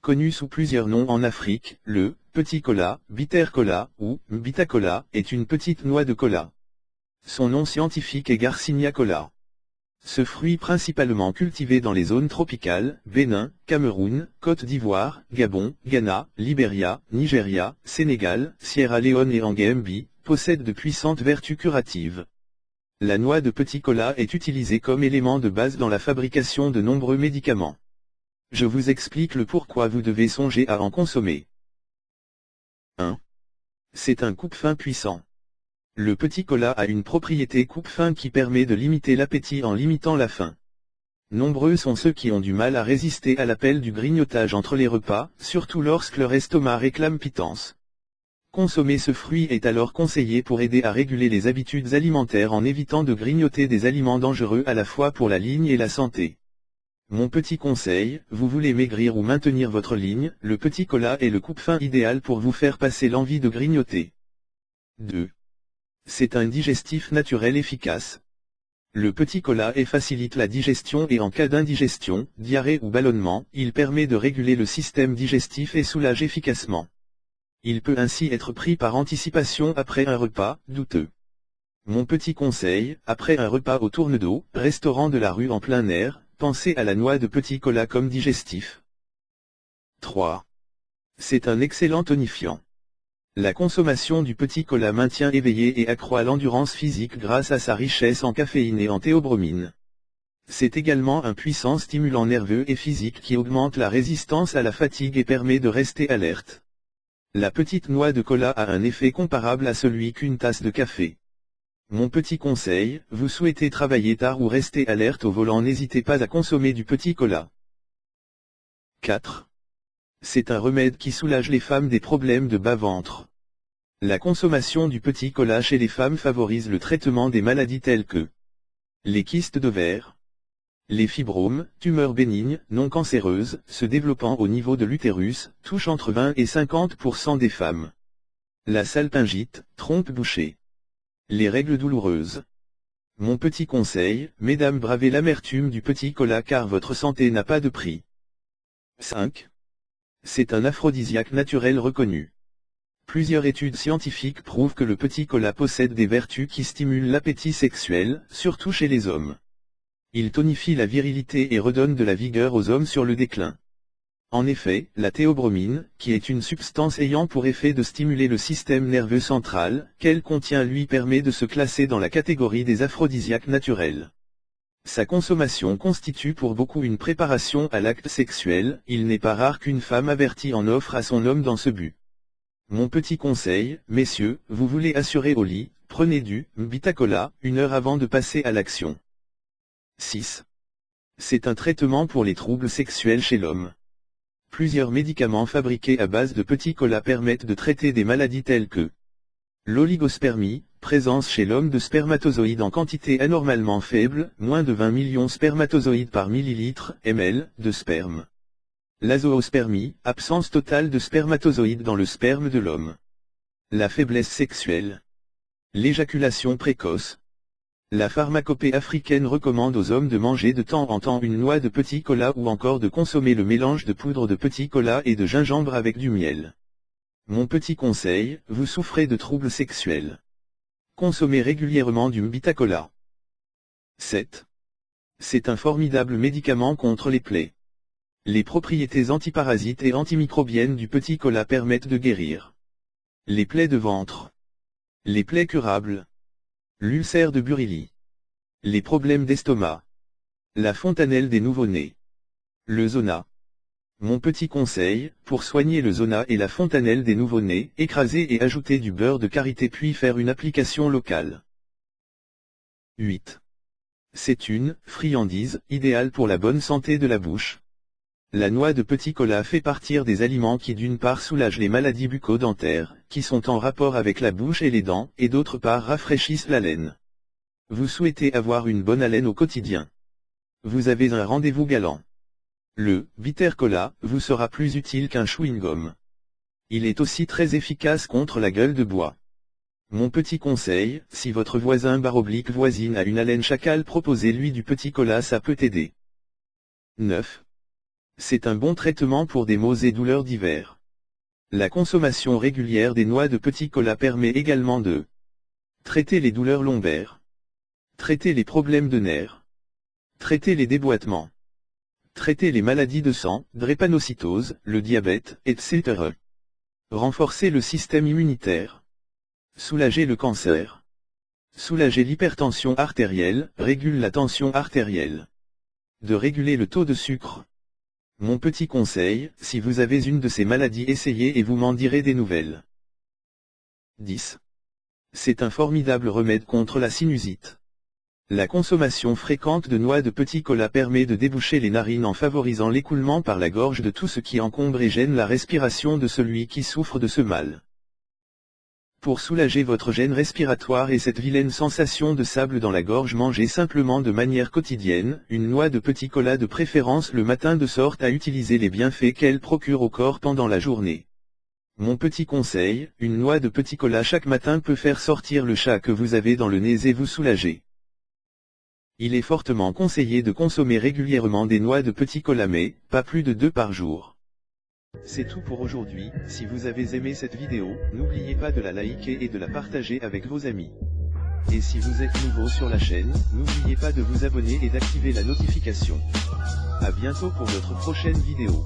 Connu sous plusieurs noms en Afrique, le petit cola, bitter cola ou mbita cola est une petite noix de cola. Son nom scientifique est Garcinia cola. Ce fruit principalement cultivé dans les zones tropicales, Bénin, Cameroun, Côte d'Ivoire, Gabon, Ghana, Libéria, Nigeria, Sénégal, Sierra Leone et en Gambie, possède de puissantes vertus curatives. La noix de petit cola est utilisée comme élément de base dans la fabrication de nombreux médicaments. Je vous explique le pourquoi vous devez songer à en consommer. 1. C'est un coupe-faim puissant. Le petit cola a une propriété coupe-faim qui permet de limiter l'appétit en limitant la faim. Nombreux sont ceux qui ont du mal à résister à l'appel du grignotage entre les repas, surtout lorsque leur estomac réclame pitance. Consommer ce fruit est alors conseillé pour aider à réguler les habitudes alimentaires en évitant de grignoter des aliments dangereux à la fois pour la ligne et la santé. Mon petit conseil, vous voulez maigrir ou maintenir votre ligne, le petit cola est le coupe-faim idéal pour vous faire passer l'envie de grignoter. 2. C'est un digestif naturel efficace. Le petit cola facilite la digestion et en cas d'indigestion, diarrhée ou ballonnement, il permet de réguler le système digestif et soulage efficacement. Il peut ainsi être pris par anticipation après un repas douteux. Mon petit conseil, après un repas au tourne-dos, restaurant de la rue en plein air, pensez à la noix de petit cola comme digestif. 3. C'est un excellent tonifiant. La consommation du petit cola maintient éveillé et accroît l'endurance physique grâce à sa richesse en caféine et en théobromine. C'est également un puissant stimulant nerveux et physique qui augmente la résistance à la fatigue et permet de rester alerte. La petite noix de cola a un effet comparable à celui qu'une tasse de café. Mon petit conseil, vous souhaitez travailler tard ou rester alerte au volant, n'hésitez pas à consommer du petit cola. 4. C'est un remède qui soulage les femmes des problèmes de bas-ventre. La consommation du petit cola chez les femmes favorise le traitement des maladies telles que les kystes d'ovaires, les fibromes, tumeurs bénignes, non cancéreuses, se développant au niveau de l'utérus, touchent entre 20 et 50% des femmes. La salpingite, trompe bouchée. Les règles douloureuses. Mon petit conseil, mesdames, bravez l'amertume du petit cola car votre santé n'a pas de prix. 5. C'est un aphrodisiaque naturel reconnu. Plusieurs études scientifiques prouvent que le petit cola possède des vertus qui stimulent l'appétit sexuel, surtout chez les hommes. Il tonifie la virilité et redonne de la vigueur aux hommes sur le déclin. En effet, la théobromine, qui est une substance ayant pour effet de stimuler le système nerveux central, qu'elle contient lui permet de se classer dans la catégorie des aphrodisiaques naturels. Sa consommation constitue pour beaucoup une préparation à l'acte sexuel, il n'est pas rare qu'une femme avertie en offre à son homme dans ce but. Mon petit conseil, messieurs, vous voulez assurer au lit, prenez du mbita cola, 1 heure avant de passer à l'action. 6. C'est un traitement pour les troubles sexuels chez l'homme. Plusieurs médicaments fabriqués à base de petit cola permettent de traiter des maladies telles que l'oligospermie, présence chez l'homme de spermatozoïdes en quantité anormalement faible, moins de 20 millions spermatozoïdes par millilitre, ml, de sperme. L'azoospermie, absence totale de spermatozoïdes dans le sperme de l'homme. La faiblesse sexuelle. L'éjaculation précoce. La pharmacopée africaine recommande aux hommes de manger de temps en temps une noix de petit cola ou encore de consommer le mélange de poudre de petit cola et de gingembre avec du miel. Mon petit conseil, vous souffrez de troubles sexuels. Consommez régulièrement du mbita cola. 7. C'est un formidable médicament contre les plaies. Les propriétés antiparasites et antimicrobiennes du petit cola permettent de guérir les plaies de ventre, les plaies curables, l'ulcère de Burili, les problèmes d'estomac, la fontanelle des nouveau-nés, le zona. Mon petit conseil, pour soigner le zona et la fontanelle des nouveau-nés, écraser et ajouter du beurre de karité puis faire une application locale. 8. C'est une friandise idéale pour la bonne santé de la bouche. La noix de petit cola fait partir des aliments qui d'une part soulagent les maladies bucco-dentaires, qui sont en rapport avec la bouche et les dents, et d'autre part rafraîchissent la laine. Vous souhaitez avoir une bonne haleine au quotidien. Vous avez un rendez-vous galant. Le bitter cola vous sera plus utile qu'un chewing-gum. Il est aussi très efficace contre la gueule de bois. Mon petit conseil, si votre voisin voisine a une haleine chacale, proposez-lui du petit cola, ça peut aider. 9. C'est un bon traitement pour des maux et douleurs divers. La consommation régulière des noix de petit cola permet également de traiter les douleurs lombaires, traiter les problèmes de nerfs, traiter les déboîtements, traiter les maladies de sang, drépanocytose, le diabète, etc. Renforcer le système immunitaire, soulager le cancer, soulager l'hypertension artérielle, régule la tension artérielle, de réguler le taux de sucre. Mon petit conseil, si vous avez une de ces maladies, essayez et vous m'en direz des nouvelles. 10. C'est un formidable remède contre la sinusite. La consommation fréquente de noix de petit cola permet de déboucher les narines en favorisant l'écoulement par la gorge de tout ce qui encombre et gêne la respiration de celui qui souffre de ce mal. Pour soulager votre gêne respiratoire et cette vilaine sensation de sable dans la gorge, mangez simplement de manière quotidienne une noix de petit cola, de préférence le matin, de sorte à utiliser les bienfaits qu'elle procure au corps pendant la journée. Mon petit conseil, une noix de petit cola chaque matin peut faire sortir le chat que vous avez dans le nez et vous soulager. Il est fortement conseillé de consommer régulièrement des noix de petit cola, mais pas plus de 2 par jour. C'est tout pour aujourd'hui. Si vous avez aimé cette vidéo, n'oubliez pas de la liker et de la partager avec vos amis. Et si vous êtes nouveau sur la chaîne, n'oubliez pas de vous abonner et d'activer la notification. À bientôt pour notre prochaine vidéo.